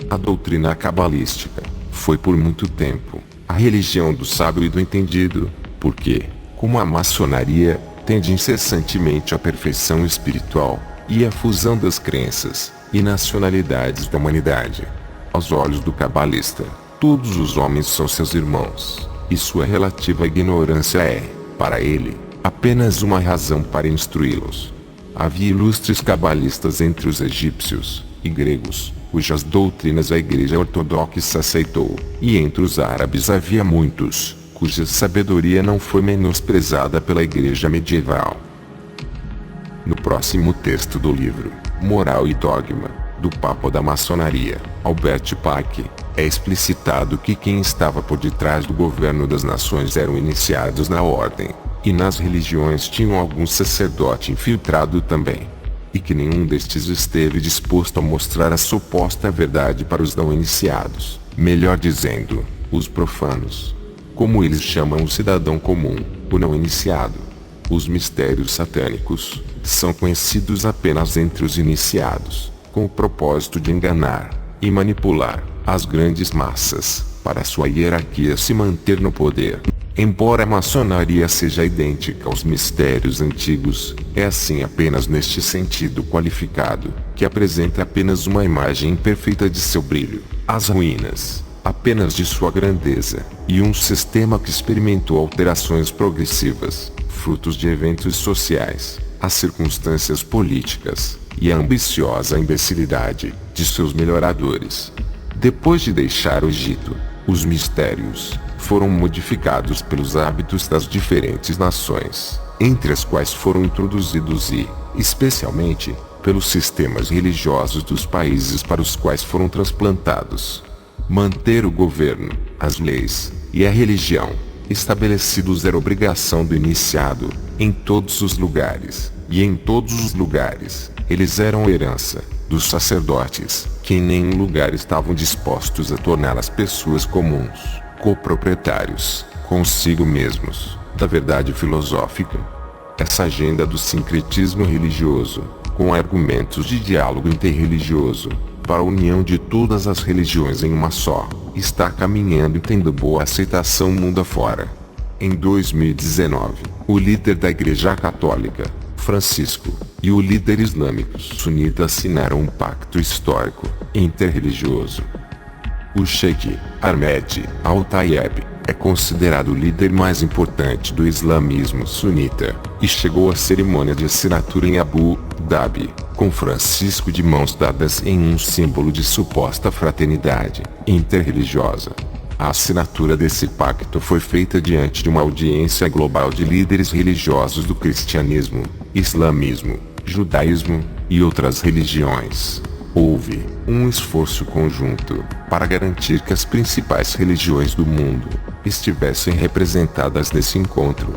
Speaker 1: A doutrina cabalística foi por muito tempo a religião do sábio e do entendido, porque, como a maçonaria, tende incessantemente à perfeição espiritual e à fusão das crenças e nacionalidades da humanidade. Aos olhos do cabalista, todos os homens são seus irmãos, e sua relativa ignorância é, para ele, apenas uma razão para instruí-los. Havia ilustres cabalistas entre os egípcios e gregos, cujas doutrinas a Igreja Ortodoxa aceitou, e entre os árabes havia muitos, cuja sabedoria não foi menosprezada pela Igreja medieval. No próximo texto do livro, Moral e Dogma, do Papa da Maçonaria, Albert Pike, é explicitado que quem estava por detrás do governo das nações eram iniciados na ordem, e nas religiões tinham algum sacerdote infiltrado também, e que nenhum destes esteve disposto a mostrar a suposta verdade para os não iniciados, melhor dizendo, os profanos. Como eles chamam o cidadão comum, o não iniciado. Os mistérios satânicos são conhecidos apenas entre os iniciados, com o propósito de enganar e manipular as grandes massas, para sua hierarquia se manter no poder. Embora a maçonaria seja idêntica aos mistérios antigos, é assim apenas neste sentido qualificado, que apresenta apenas uma imagem imperfeita de seu brilho, as ruínas apenas de sua grandeza, e um sistema que experimentou alterações progressivas, frutos de eventos sociais, as circunstâncias políticas, e a ambiciosa imbecilidade de seus melhoradores. Depois de deixar o Egito, os mistérios foram modificados pelos hábitos das diferentes nações, entre as quais foram introduzidos e, especialmente, pelos sistemas religiosos dos países para os quais foram transplantados. Manter o governo, as leis e a religião estabelecidos era obrigação do iniciado, em todos os lugares, e em todos os lugares, eles eram herança dos sacerdotes, que em nenhum lugar estavam dispostos a tornar as pessoas comuns coproprietários, consigo mesmos, da verdade filosófica. Essa agenda do sincretismo religioso, com argumentos de diálogo interreligioso, para a união de todas as religiões em uma só, está caminhando e tendo boa aceitação mundo afora. Em 2019, o líder da Igreja Católica, Francisco, e o líder islâmico sunita assinaram um pacto histórico interreligioso. O Sheikh Ahmed Al-Tayeb é considerado o líder mais importante do islamismo sunita, e chegou à cerimônia de assinatura em Abu Dhabi, com Francisco de mãos dadas em um símbolo de suposta fraternidade interreligiosa. A assinatura desse pacto foi feita diante de uma audiência global de líderes religiosos do cristianismo, islamismo, judaísmo e outras religiões. Houve um esforço conjunto para garantir que as principais religiões do mundo estivessem representadas nesse encontro.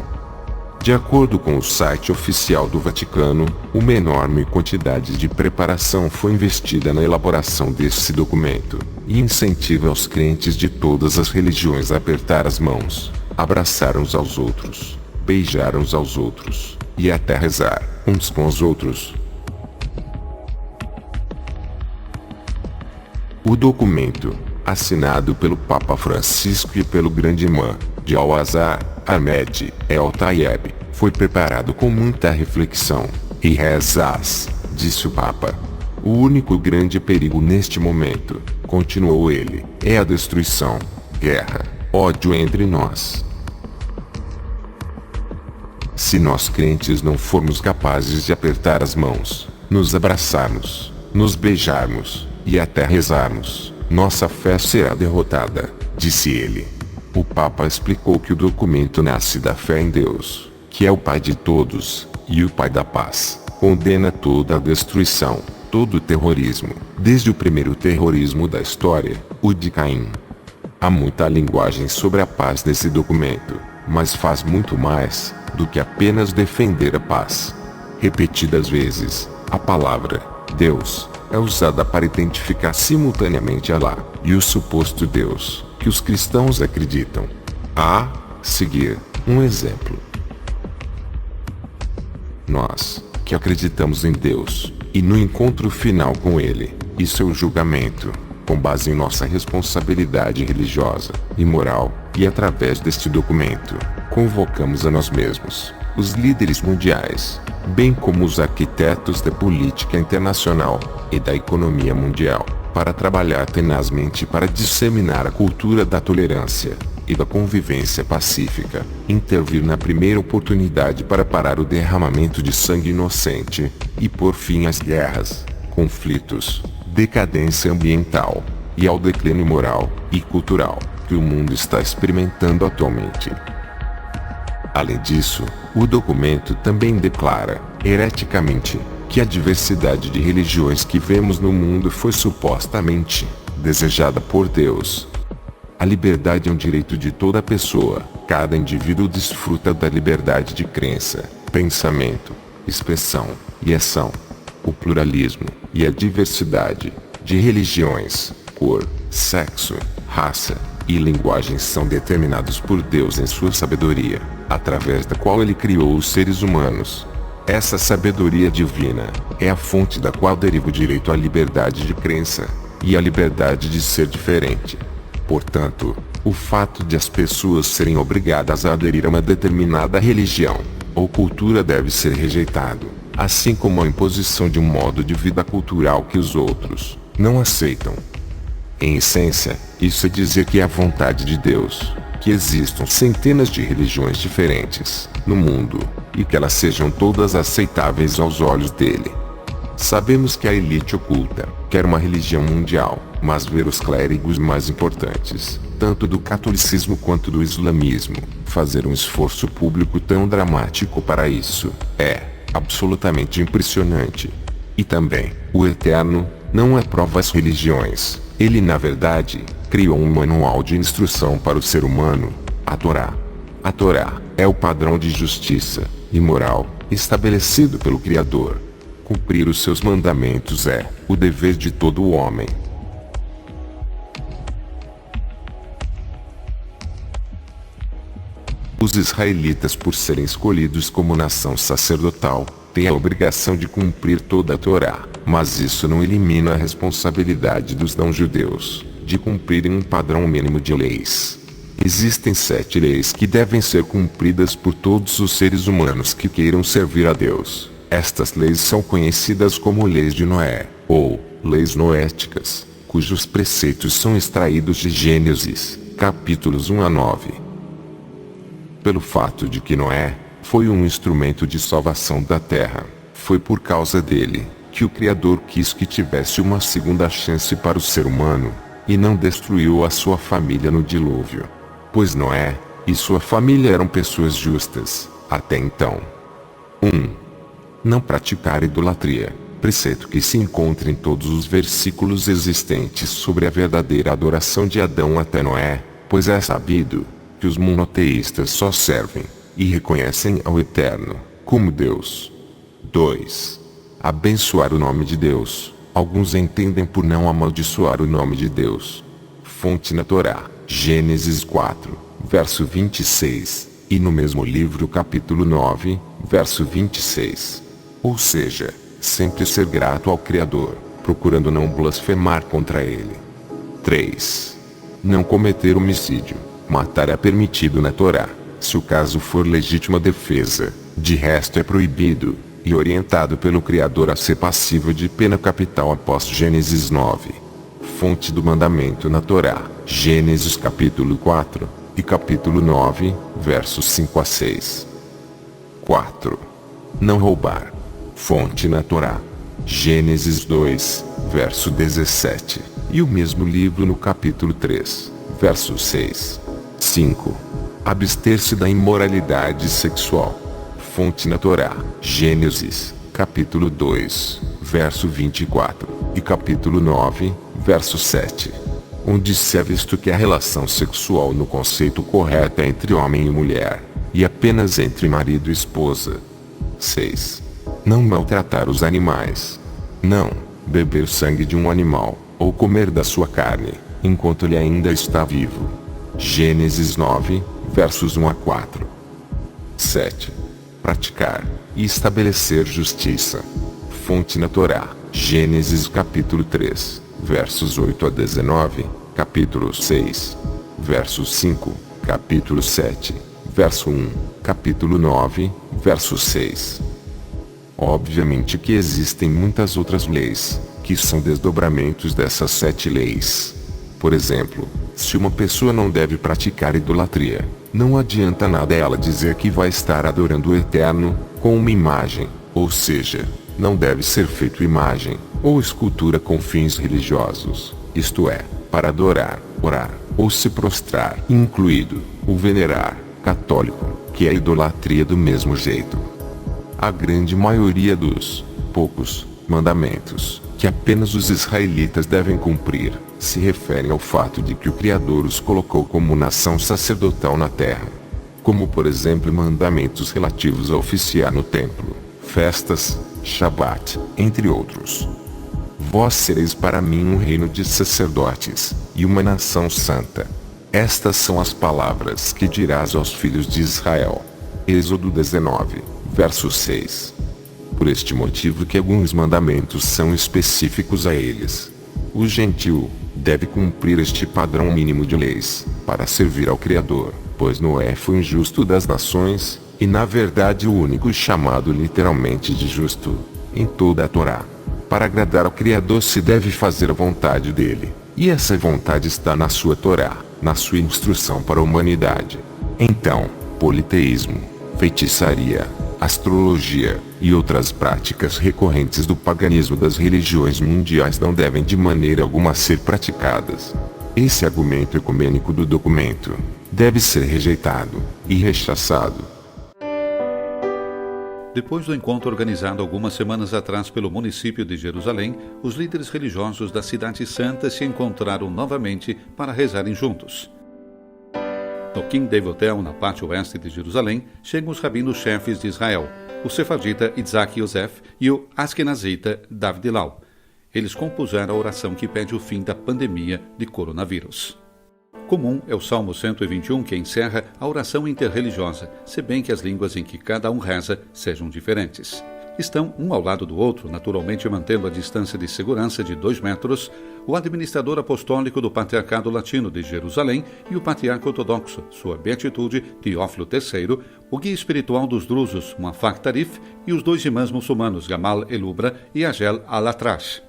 Speaker 1: De acordo com o site oficial do Vaticano, uma enorme quantidade de preparação foi investida na elaboração desse documento, e incentiva os crentes de todas as religiões a apertar as mãos, abraçar uns aos outros, beijar uns aos outros, e até rezar uns com os outros. O documento, assinado pelo Papa Francisco e pelo grande imã de Al-Azhar, Ahmed El-Tayeb, foi preparado com muita reflexão e rezas, disse o Papa. O único grande perigo neste momento, continuou ele, é a destruição, guerra, ódio entre nós. Se nós crentes não formos capazes de apertar as mãos, nos abraçarmos, nos beijarmos, e até rezarmos, nossa fé será derrotada, disse ele. O Papa explicou que o documento nasce da fé em Deus, que é o Pai de todos, e o Pai da paz, condena toda a destruição, todo o terrorismo, desde o primeiro terrorismo da história, o de Caim. Há muita linguagem sobre a paz nesse documento, mas faz muito mais do que apenas defender a paz. Repetidas vezes, a palavra Deus é usada para identificar simultaneamente Alá e o suposto Deus que os cristãos acreditam. A seguir, um exemplo. Nós, que acreditamos em Deus, e no encontro final com Ele, e seu julgamento, com base em nossa responsabilidade religiosa e moral, e através deste documento, convocamos a nós mesmos, os líderes mundiais, bem como os arquitetos da política internacional e da economia mundial, para trabalhar tenazmente para disseminar a cultura da tolerância e da convivência pacífica, intervir na primeira oportunidade para parar o derramamento de sangue inocente e pôr fim às guerras, conflitos, decadência ambiental e ao declínio moral e cultural que o mundo está experimentando atualmente. Além disso, o documento também declara, hereticamente, que a diversidade de religiões que vemos no mundo foi supostamente desejada por Deus. A liberdade é um direito de toda pessoa. Cada indivíduo desfruta da liberdade de crença, pensamento, expressão e ação. O pluralismo e a diversidade de religiões, cor, sexo, raça e linguagem são determinados por Deus em sua sabedoria, através da qual Ele criou os seres humanos. Essa sabedoria divina é a fonte da qual deriva o direito à liberdade de crença e à liberdade de ser diferente. Portanto, o fato de as pessoas serem obrigadas a aderir a uma determinada religião ou cultura deve ser rejeitado, assim como a imposição de um modo de vida cultural que os outros não aceitam. Em essência, isso é dizer que é a vontade de Deus que existam centenas de religiões diferentes no mundo, e que elas sejam todas aceitáveis aos olhos dele. Sabemos que a elite oculta quer uma religião mundial, mas ver os clérigos mais importantes, tanto do catolicismo quanto do islamismo, fazer um esforço público tão dramático para isso, é absolutamente impressionante. E também, o Eterno não aprova as religiões. Ele, na verdade, criou um manual de instrução para o ser humano, a Torá. A Torá é o padrão de justiça e moral estabelecido pelo Criador. Cumprir os seus mandamentos é o dever de todo homem. Os israelitas, por serem escolhidos como nação sacerdotal, têm a obrigação de cumprir toda a Torá, mas isso não elimina a responsabilidade dos não-judeus de cumprirem um padrão mínimo de leis. Existem 7 leis que devem ser cumpridas por todos os seres humanos que queiram servir a Deus. Estas leis são conhecidas como leis de Noé, ou leis noéticas, cujos preceitos são extraídos de Gênesis, capítulos 1 a 9. Pelo fato de que Noé foi um instrumento de salvação da terra, foi por causa dele que o Criador quis que tivesse uma segunda chance para o ser humano, e não destruiu a sua família no dilúvio. Pois Noé e sua família eram pessoas justas, até então. 1. Não praticar idolatria, preceito que se encontra em todos os versículos existentes sobre a verdadeira adoração de Adão até Noé, pois é sabido que os monoteístas só servem e reconhecem ao Eterno como Deus. 2. Abençoar o nome de Deus. Alguns entendem por não amaldiçoar o nome de Deus. Fonte na Torá, Gênesis 4, verso 26, e no mesmo livro capítulo 9, verso 26. Ou seja, sempre ser grato ao Criador, procurando não blasfemar contra Ele. 3. Não cometer homicídio. Matar é permitido na Torá, se o caso for legítima defesa, de resto é proibido, e orientado pelo Criador a ser passível de pena capital após Gênesis 9. Fonte do mandamento na Torá, Gênesis capítulo 4, e capítulo 9, versos 5 a 6. 4. Não roubar. Fonte na Torá, Gênesis 2, verso 17, e o mesmo livro no capítulo 3, verso 6. 5. Abster-se da imoralidade sexual. Fonte na Torá, Gênesis, capítulo 2, verso 24, e capítulo 9, verso 7. Onde se é visto que a relação sexual no conceito correto é entre homem e mulher, e apenas entre marido e esposa. 6. Não maltratar os animais. Não beber sangue de um animal, ou comer da sua carne, enquanto ele ainda está vivo. Gênesis 9, versos 1 a 4. 7. Praticar e estabelecer justiça. Fonte na Torá. Gênesis capítulo 3, versos 8 a 19, capítulo 6, verso 5, capítulo 7, verso 1, capítulo 9, verso 6. Obviamente que existem muitas outras leis, que são desdobramentos dessas 7 leis. Por exemplo, se uma pessoa não deve praticar idolatria, não adianta nada ela dizer que vai estar adorando o Eterno, com uma imagem, ou seja, não deve ser feito imagem, ou escultura com fins religiosos, isto é, para adorar, orar, ou se prostrar, incluído o venerar, católico, que é idolatria do mesmo jeito. A grande maioria dos poucos mandamentos que apenas os israelitas devem cumprir se referem ao fato de que o Criador os colocou como nação sacerdotal na terra, como por exemplo mandamentos relativos a oficiar no templo, festas, Shabat, entre outros. Vós sereis para mim um reino de sacerdotes, e uma nação santa. Estas são as palavras que dirás aos filhos de Israel. Êxodo 19, verso 6. Por este motivo que alguns mandamentos são específicos a eles. O gentil deve cumprir este padrão mínimo de leis, para servir ao Criador, pois Noé foi um justo das nações, e na verdade o único chamado literalmente de justo, em toda a Torá. Para agradar ao Criador se deve fazer a vontade dele, e essa vontade está na sua Torá, na sua instrução para a humanidade. Então, politeísmo, feitiçaria, astrologia, e outras práticas recorrentes do paganismo das religiões mundiais não devem de maneira alguma ser praticadas. Esse argumento ecumênico do documento deve ser rejeitado e rechaçado.
Speaker 4: Depois do encontro organizado algumas semanas atrás pelo município de Jerusalém, os líderes religiosos da Cidade Santa se encontraram novamente para rezarem juntos. No King Dave Hotel, na parte oeste de Jerusalém, chegam os rabinos-chefes de Israel, o sefardita Isaac Yosef e o askenazita David Lau. Eles compuseram a oração que pede o fim da pandemia de coronavírus. Comum é o Salmo 121 que encerra a oração interreligiosa, se bem que as línguas em que cada um reza sejam diferentes. Estão um ao lado do outro, naturalmente mantendo a distância de segurança de 2 metros, o administrador apostólico do Patriarcado Latino de Jerusalém e o patriarca ortodoxo, sua beatitude, Teófilo III, o guia espiritual dos drusos, Muafak Tarif, e os 2 imãs muçulmanos, Gamal Elubra e Agel Al-Atrash.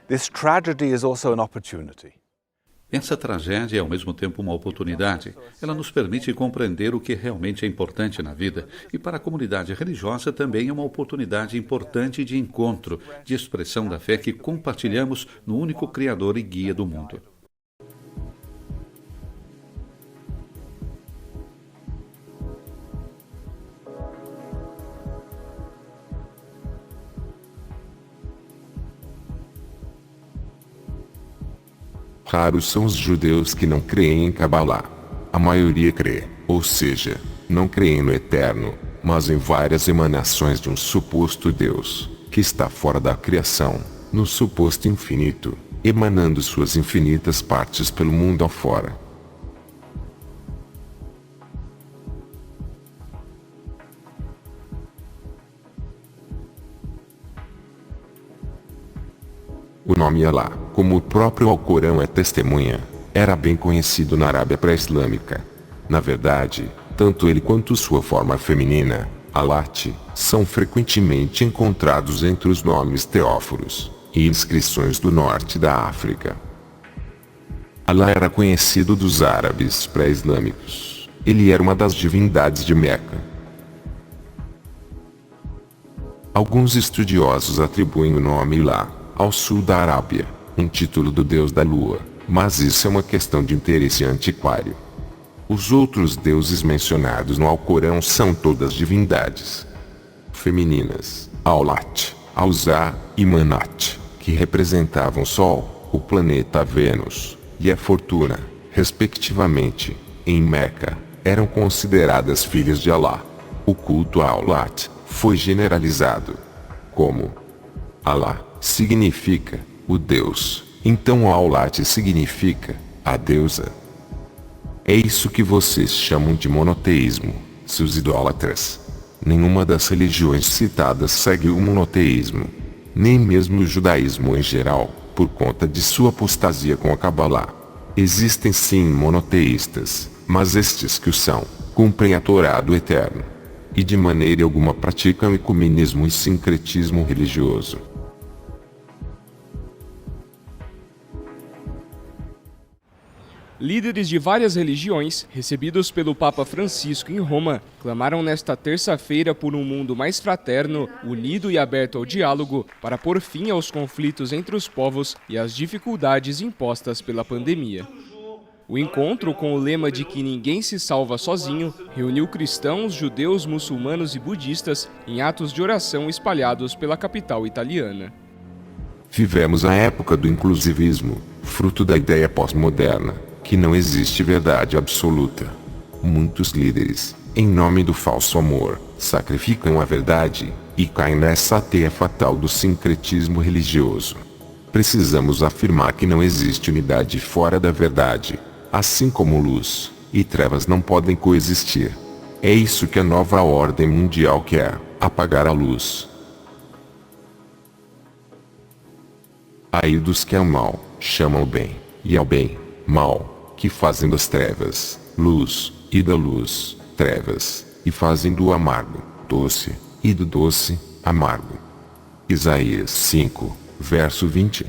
Speaker 5: This tragedy is also an opportunity.
Speaker 4: Essa tragédia é ao mesmo tempo uma oportunidade. Ela nos permite compreender o que realmente é importante na vida. E para a comunidade religiosa também é uma oportunidade importante de encontro, de expressão da fé que compartilhamos no único Criador e Guia do mundo.
Speaker 1: Raros são os judeus que não creem em Kabbalah. A maioria crê, ou seja, não creem no Eterno, mas em várias emanações de um suposto Deus, que está fora da criação, no suposto infinito, emanando suas infinitas partes pelo mundo afora. O nome Alá, como o próprio Alcorão é testemunha, era bem conhecido na Arábia pré-islâmica. Na verdade, tanto ele quanto sua forma feminina, Alat, são frequentemente encontrados entre os nomes teóforos e inscrições do norte da África. Alá era conhecido dos árabes pré-islâmicos. Ele era uma das divindades de Meca. Alguns estudiosos atribuem o nome Ilá ao sul da Arábia, um título do deus da lua, mas isso é uma questão de interesse antiquário. Os outros deuses mencionados no Alcorão são todas divindades. femininas, Aulat, Auzá e Manat, que representavam o Sol, o planeta Vênus e a Fortuna, respectivamente, em Meca, eram consideradas filhas de Alá. O culto a Aulat foi generalizado. Como Alá significa o Deus, então Aulat significa a deusa. É isso que vocês chamam de monoteísmo, seus idólatras. Nenhuma das religiões citadas segue o monoteísmo, nem mesmo o judaísmo em geral, por conta de sua apostasia com a Cabalá. Existem sim monoteístas, mas estes que o são, cumprem a Torá do Eterno, e de maneira alguma praticam ecumenismo e sincretismo religioso.
Speaker 6: Líderes de várias religiões, recebidos pelo Papa Francisco em Roma, clamaram nesta terça-feira por um mundo mais fraterno, unido e aberto ao diálogo, para pôr fim aos conflitos entre os povos e às dificuldades impostas pela pandemia. O encontro, com o lema de que ninguém se salva sozinho, reuniu cristãos, judeus, muçulmanos e budistas em atos de oração espalhados pela capital italiana.
Speaker 1: Vivemos a época do inclusivismo, fruto da ideia pós-moderna, que não existe verdade absoluta. Muitos líderes, em nome do falso amor, sacrificam a verdade e caem nessa teia fatal do sincretismo religioso. Precisamos afirmar que não existe unidade fora da verdade, assim como luz e trevas não podem coexistir. É isso que a nova ordem mundial quer: apagar a luz. Ai dos que ao mal chamam bem, e ao bem, mal, que fazem das trevas, luz, e da luz, trevas, e fazem do amargo, doce, e do doce, amargo. Isaías 5, verso 20.